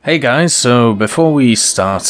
Hey guys, so before we start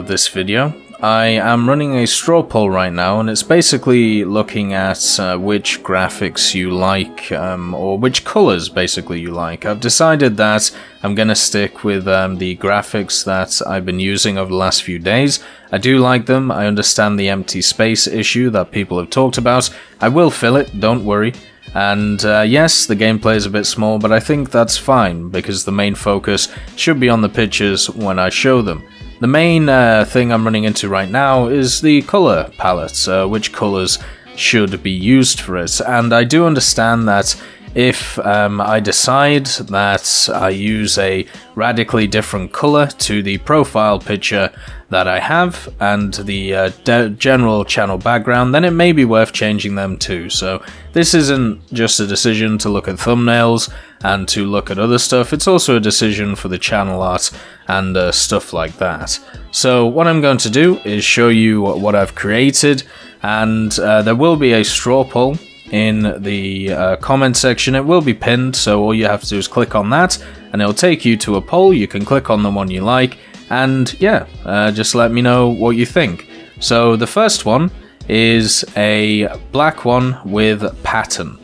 this video, I am running a straw poll right now, and it's basically looking at which graphics you like, or which colors basically you like. I've decided that I'm gonna stick with the graphics that I've been using over the last few days. I do like them. I understand the empty space issue that people have talked about. I will fill it, don't worry. And yes, the gameplay is a bit small, but I think that's fine, because the main focus should be on the pictures when I show them. The main thing I'm running into right now is the color palette, which colors should be used for it. And I do understand that if I decide that I use a radically different color to the profile picture that I have and the general channel background, then it may be worth changing them too. So this isn't just a decision to look at thumbnails and to look at other stuff, it's also a decision for the channel art and stuff like that. So what I'm going to do is show you what I've created, and there will be a straw poll in the comment section. It will be pinned, so all you have to do is click on that and it'll take you to a poll. You can click on the one you like, and yeah, just let me know what you think. So the first one is a black one with pattern.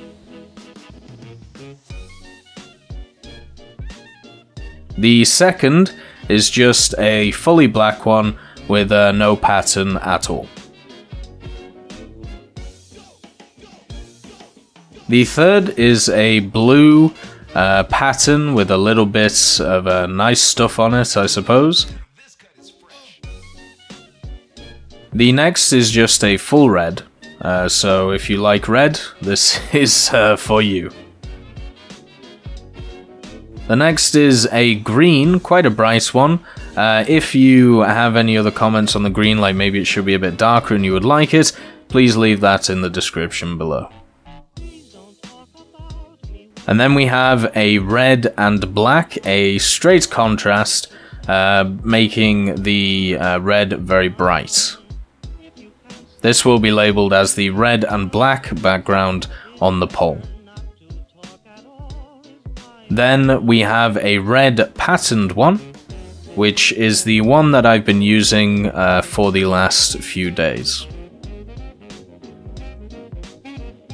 The second is just a fully black one with no pattern at all. The third is a blue pattern with a little bit of nice stuff on it, I suppose. The next is just a full red, so if you like red, this is for you. The next is a green, quite a bright one. If you have any other comments on the green, like maybe it should be a bit darker and you would like it, please leave that in the description below. And then we have a red and black, a straight contrast, making the red very bright. This will be labeled as the red and black background on the poll. Then we have a red patterned one, which is the one that I've been using for the last few days.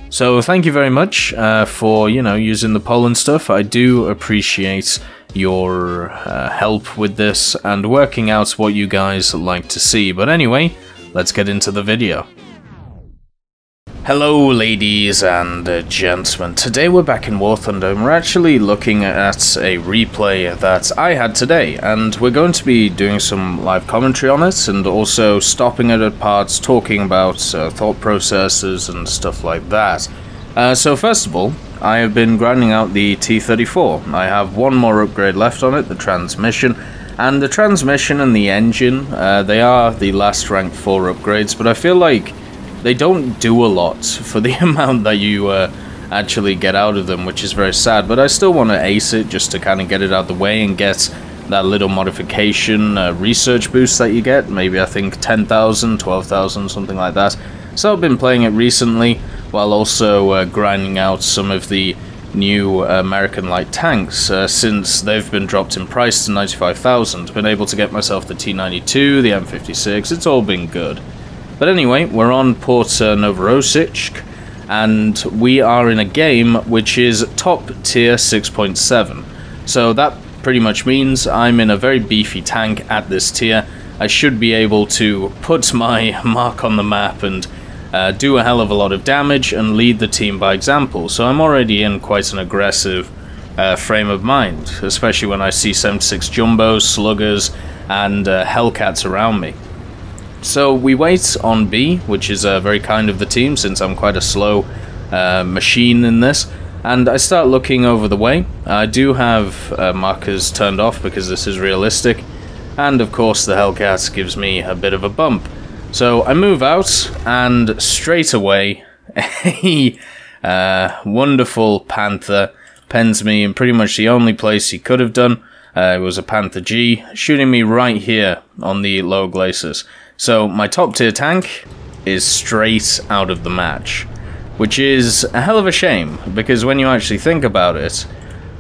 So thank you very much for, using the poll and stuff. I do appreciate your help with this and working out what you guys like to see. But anyway, let's get into the video. Hello ladies and gentlemen, today we're back in War Thunder and we're actually looking at a replay that I had today, and we're going to be doing some live commentary on it and also stopping it at parts, talking about thought processes and stuff like that. So first of all, I have been grinding out the T-34. I have one more upgrade left on it, the transmission. And the transmission and the engine, they are the last rank 4 upgrades, but I feel like they don't do a lot for the amount that you actually get out of them, which is very sad. But I still want to ace it just to kind of get it out of the way and get that little modification research boost that you get. Maybe I think 10,000, 12,000, something like that. So I've been playing it recently while also grinding out some of the new American light tanks since they've been dropped in price to 95,000. Been able to get myself the T92, the M56, it's all been good. But anyway, we're on Port Novorosiysk, and we are in a game which is top tier 6.7. So that pretty much means I'm in a very beefy tank at this tier. I should be able to put my mark on the map and do a hell of a lot of damage and lead the team by example. So I'm already in quite an aggressive frame of mind, especially when I see 76 Jumbos, Sluggers, and Hellcats around me. So we wait on B, which is very kind of the team since I'm quite a slow machine in this, and I start looking over the way. I do have markers turned off because this is realistic, and of course the Hellcat gives me a bit of a bump. So I move out, and straight away a wonderful Panther pens me in pretty much the only place he could have done. It was a Panther G, shooting me right here on the low glacis. So my top tier tank is straight out of the match, which is a hell of a shame, because when you actually think about it,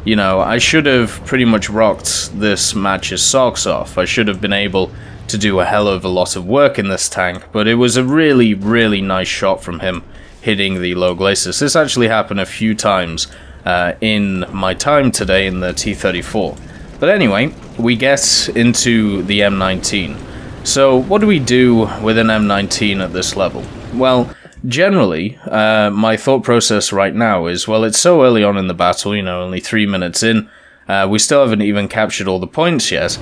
you know, I should have pretty much rocked this match's socks off. I should have been able to do a hell of a lot of work in this tank, but it was a really, really nice shot from him hitting the low glacis. This actually happened a few times in my time today in the T-34. But anyway, we get into the M19. So what do we do with an M19 at this level? Well, generally, my thought process right now is, well, it's so early on in the battle, you know, only 3 minutes in, we still haven't even captured all the points yet.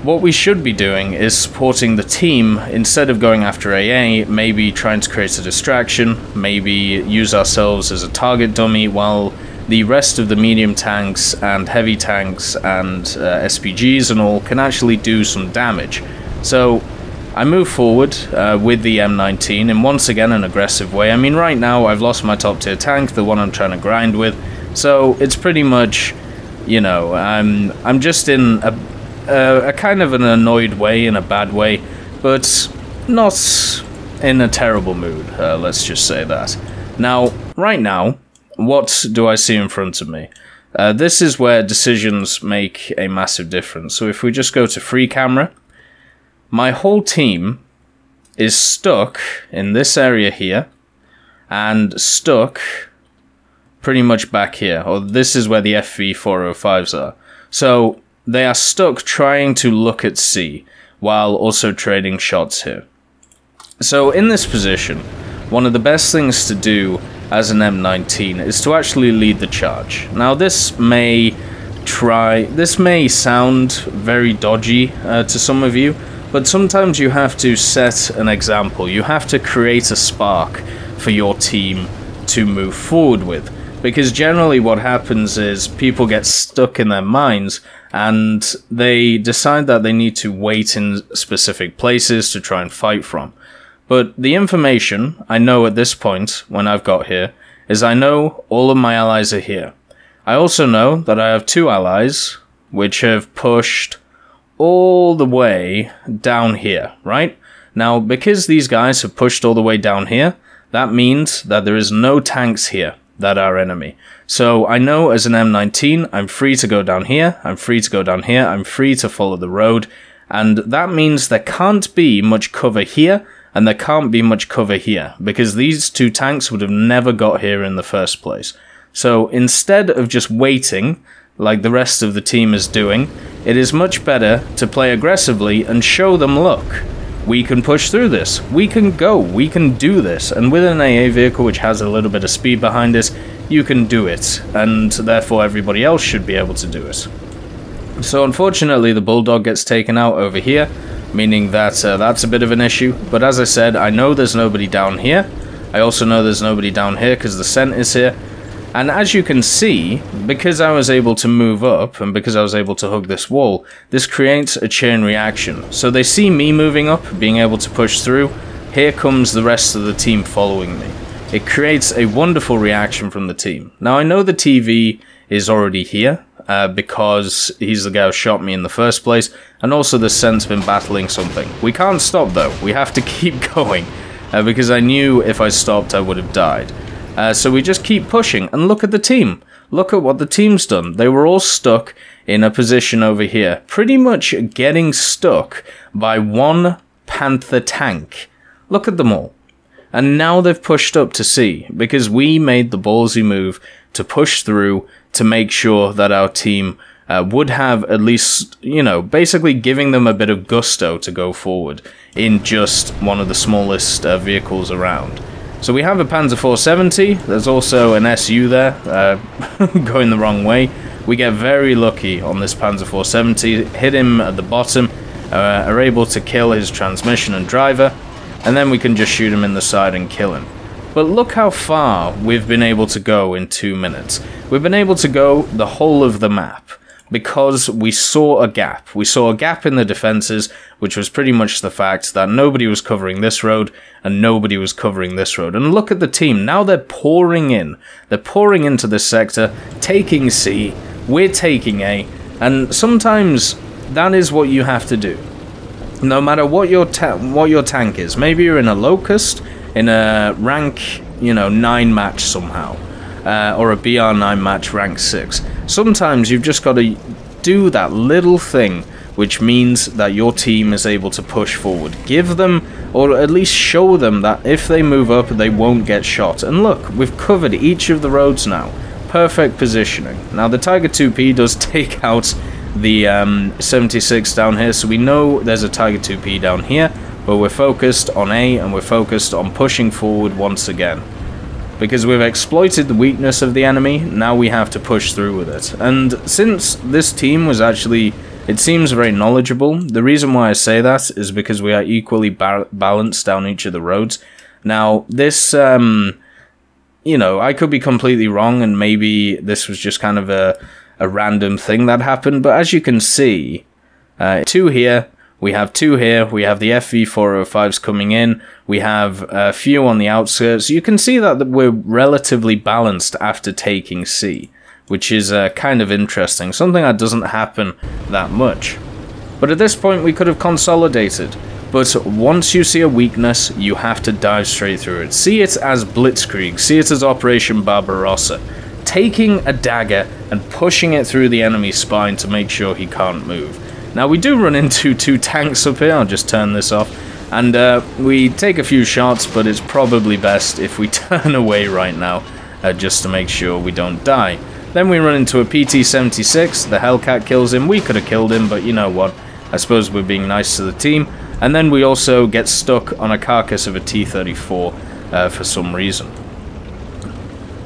What we should be doing is supporting the team instead of going after AA, maybe trying to create a distraction, maybe use ourselves as a target dummy while the rest of the medium tanks and heavy tanks and SPGs and all can actually do some damage. So I move forward with the M19 in once again an aggressive way. I mean, right now I've lost my top tier tank, the one I'm trying to grind with, so it's pretty much, you know, I'm just in a kind of an annoyed way, in a bad way, but not in a terrible mood, let's just say that. Now, right now, what do I see in front of me? This is where decisions make a massive difference. So if we just go to free camera, my whole team is stuck in this area here, and stuck pretty much back here, or this is where the FV405s are. So they are stuck trying to look at C, while also trading shots here. So in this position, one of the best things to do as an M19 is to actually lead the charge. Now this may sound very dodgy to some of you, but sometimes you have to set an example. You have to create a spark for your team to move forward with. Because generally what happens is people get stuck in their minds and they decide that they need to wait in specific places to try and fight from. But the information I know at this point, when I've got here, is I know all of my allies are here. I also know that I have 2 allies which have pushed all the way down here, right? Now, because these guys have pushed all the way down here, that means that there is no tanks here that are enemy. So I know as an M19, I'm free to go down here, I'm free to go down here, I'm free to follow the road, and that means there can't be much cover here, and there can't be much cover here, because these 2 tanks would have never got here in the first place. So instead of just waiting, like the rest of the team is doing, it is much better to play aggressively and show them, look, we can push through this, we can go, we can do this, and with an AA vehicle which has a little bit of speed behind it, you can do it, and therefore everybody else should be able to do it. So unfortunately the Bulldog gets taken out over here, meaning that that's a bit of an issue, but as I said, I know there's nobody down here. I also know there's nobody down here because the scent is here. And as you can see, because I was able to move up and because I was able to hug this wall, this creates a chain reaction. So they see me moving up, being able to push through. Here comes the rest of the team following me. It creates a wonderful reaction from the team. Now I know the TV is already here because he's the guy who shot me in the first place, and also the scent's been battling something. We can't stop though, we have to keep going because I knew if I stopped I would have died. So we just keep pushing, and look at the team. Look at what the team's done. They were all stuck in a position over here, pretty much getting stuck by one Panther tank. Look at them all. And now they've pushed up to C, because we made the ballsy move to push through to make sure that our team would have at least, you know, basically giving them a bit of gusto to go forward in just one of the smallest vehicles around. So we have a Panzer 470, there's also an SU there, going the wrong way. We get very lucky on this Panzer 470, hit him at the bottom, are able to kill his transmission and driver, and then we can just shoot him in the side and kill him. But look how far we've been able to go in 2 minutes. We've been able to go the whole of the map, because we saw a gap. We saw a gap in the defenses, which was pretty much the fact that nobody was covering this road and nobody was covering this road. And look at the team. Now they're pouring in. They're pouring into this sector, taking C, we're taking A, and sometimes that is what you have to do. No matter what your tank is. Maybe you're in a Locust, in a rank, you know, 9 match somehow. Or a BR9 match rank 6. sometimes you've just got to do that little thing which means that your team is able to push forward. Give them, or at least show them, that if they move up, they won't get shot. And look, we've covered each of the roads now. Perfect positioning. Now, the Tiger 2P does take out the 76 down here, so we know there's a Tiger 2P down here, but we're focused on A, and we're focused on pushing forward once again. Because we've exploited the weakness of the enemy, now we have to push through with it. And since this team was actually... it seems very knowledgeable. The reason why I say that is because we are equally balanced down each of the roads. Now, this, you know, I could be completely wrong, and maybe this was just kind of a random thing that happened, but as you can see, 2 here, we have 2 here, we have the FV405s coming in, we have a few on the outskirts. You can see that we're relatively balanced after taking C, which is kind of interesting, something that doesn't happen that much. But at this point we could have consolidated, but once you see a weakness, you have to dive straight through it. See it as Blitzkrieg, see it as Operation Barbarossa, taking a dagger and pushing it through the enemy's spine to make sure he can't move. Now, we do run into 2 tanks up here. I'll just turn this off, and we take a few shots, but it's probably best if we turn away right now, just to make sure we don't die. Then we run into a PT-76, the Hellcat kills him. We could have killed him, but you know what, I suppose we're being nice to the team. And then we also get stuck on a carcass of a T-34 for some reason.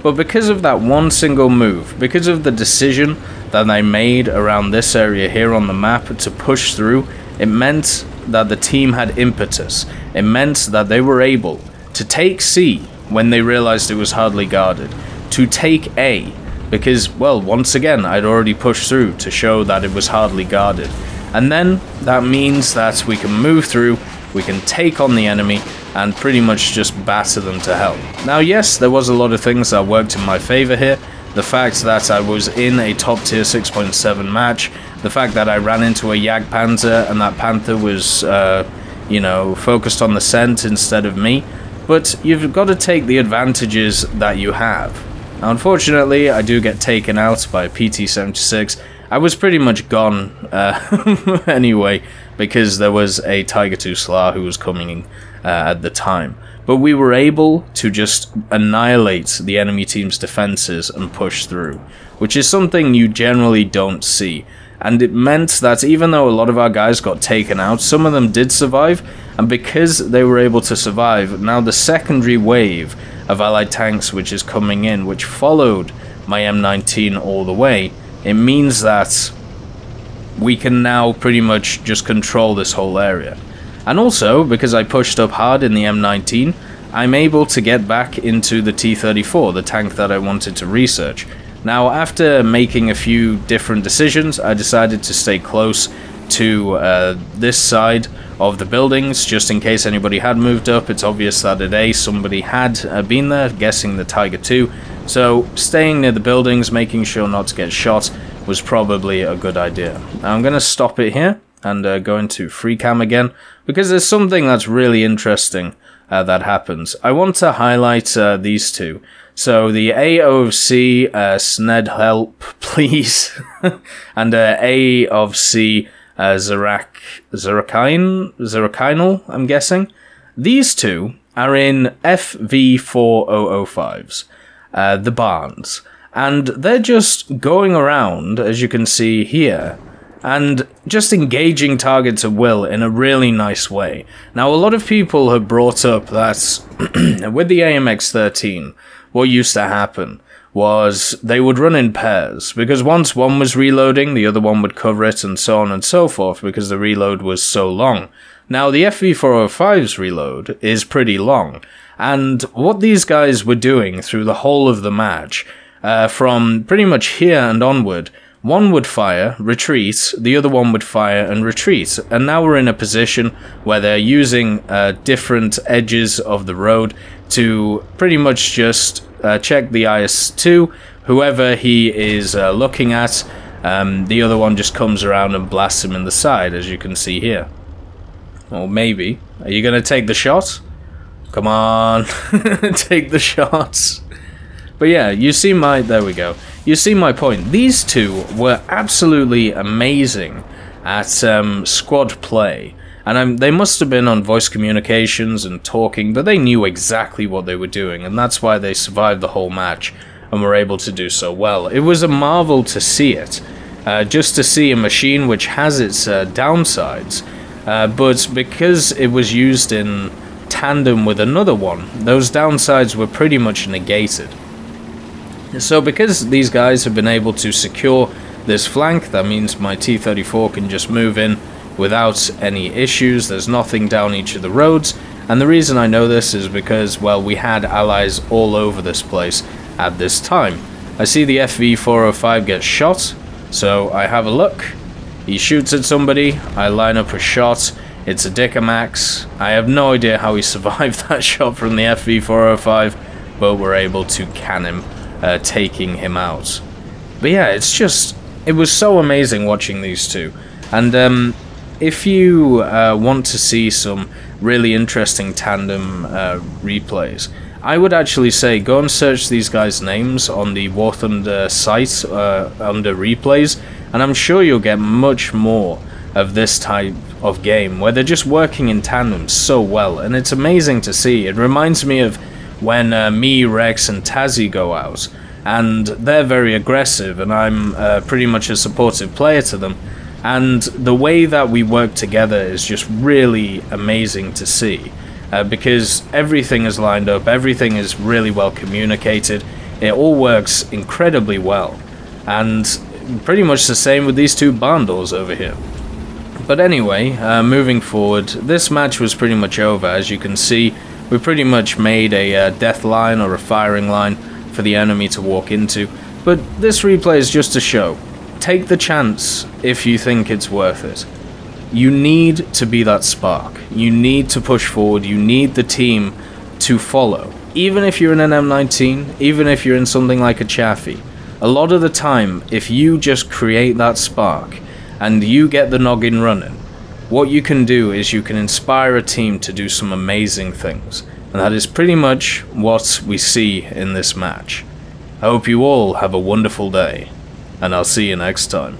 But because of that one single move, because of the decision that I made around this area here on the map to push through, it meant that the team had impetus. It meant that they were able to take C when they realized it was hardly guarded, to take A, because, well, once again, I'd already pushed through to show that it was hardly guarded. And then that means that we can move through, we can take on the enemy, and pretty much just batter them to hell. Now, yes, there was a lot of things that worked in my favor here. The fact that I was in a top tier 6.7 match, the fact that I ran into a Jagdpanther and that Panther was, you know, focused on the scent instead of me. But you've got to take the advantages that you have. Now, unfortunately, I do get taken out by a PT-76. I was pretty much gone anyway, because there was a Tiger 2 SLAR who was coming in at the time. But we were able to just annihilate the enemy team's defenses and push through, which is something you generally don't see. And it meant that even though a lot of our guys got taken out, some of them did survive, and because they were able to survive, now the secondary wave of allied tanks which is coming in, which followed my M19 all the way, it means that we can now pretty much just control this whole area. And also, because I pushed up hard in the M19, I'm able to get back into the T-34, the tank that I wanted to research. Now, after making a few different decisions, I decided to stay close to this side of the buildings, just in case anybody had moved up. It's obvious that at A, somebody had been there, guessing the Tiger 2. So, staying near the buildings, making sure not to get shot, was probably a good idea. Now, I'm going to stop it here and go into free cam again, because there's something that's really interesting that happens. I want to highlight these two. So the A of C, Sned help, please, and A of C, Zerakinal, I'm guessing. These two are in FV4005s, the barns, and they're just going around, as you can see here, and just engaging targets at will in a really nice way. Now, a lot of people have brought up that with the AMX-13, what used to happen was they would run in pairs, because once one was reloading, the other one would cover it, and so on and so forth, because the reload was so long. Now, the FV405's reload is pretty long, and what these guys were doing through the whole of the match, from pretty much here and onward, one would fire, retreat, the other one would fire and retreat, and now we're in a position where they're using different edges of the road to pretty much just check the IS-2, whoever he is looking at. The other one just comes around and blasts him in the side, as you can see here. Or maybe. Are you going to take the shot? Come on, take the shots. But yeah, you see my... there we go. you see my point. These two were absolutely amazing at squad play. And they must have been on voice communications and talking, but they knew exactly what they were doing, and that's why they survived the whole match and were able to do so well. It was a marvel to see it, just to see a machine which has its downsides, but because it was used in tandem with another one, those downsides were pretty much negated. So because these guys have been able to secure this flank, that means my T-34 can just move in without any issues. There's nothing down each of the roads, and the reason I know this is because, well, we had allies all over this place at this time. I see the FV405 get shot, so I have a look. He shoots at somebody, I line up a shot, it's a Dicamax. I have no idea how he survived that shot from the FV405, but we're able to can him, taking him out. But yeah, it was so amazing watching these two, and if you want to see some really interesting tandem replays, I would actually say go and search these guys' names on the War Thunder site under replays, and I'm sure you'll get much more of this type of game where they're just working in tandem so well, and it's amazing to see. It reminds me of when me, Rex, and Tazzy go out, and they're very aggressive, and I'm pretty much a supportive player to them. And the way that we work together is just really amazing to see, because everything is lined up, everything is really well communicated, it all works incredibly well, and pretty much the same with these two barn doors over here. But anyway, moving forward, this match was pretty much over. As you can see, we pretty much made a death line or a firing line for the enemy to walk into, but this replay is just a show. Take the chance if you think it's worth it. You need to be that spark. You need to push forward. You need the team to follow. Even if you're in an M19, even if you're in something like a Chaffee, a lot of the time, if you just create that spark and you get the noggin running, what you can do is you can inspire a team to do some amazing things. And that is pretty much what we see in this match. I hope you all have a wonderful day, and I'll see you next time.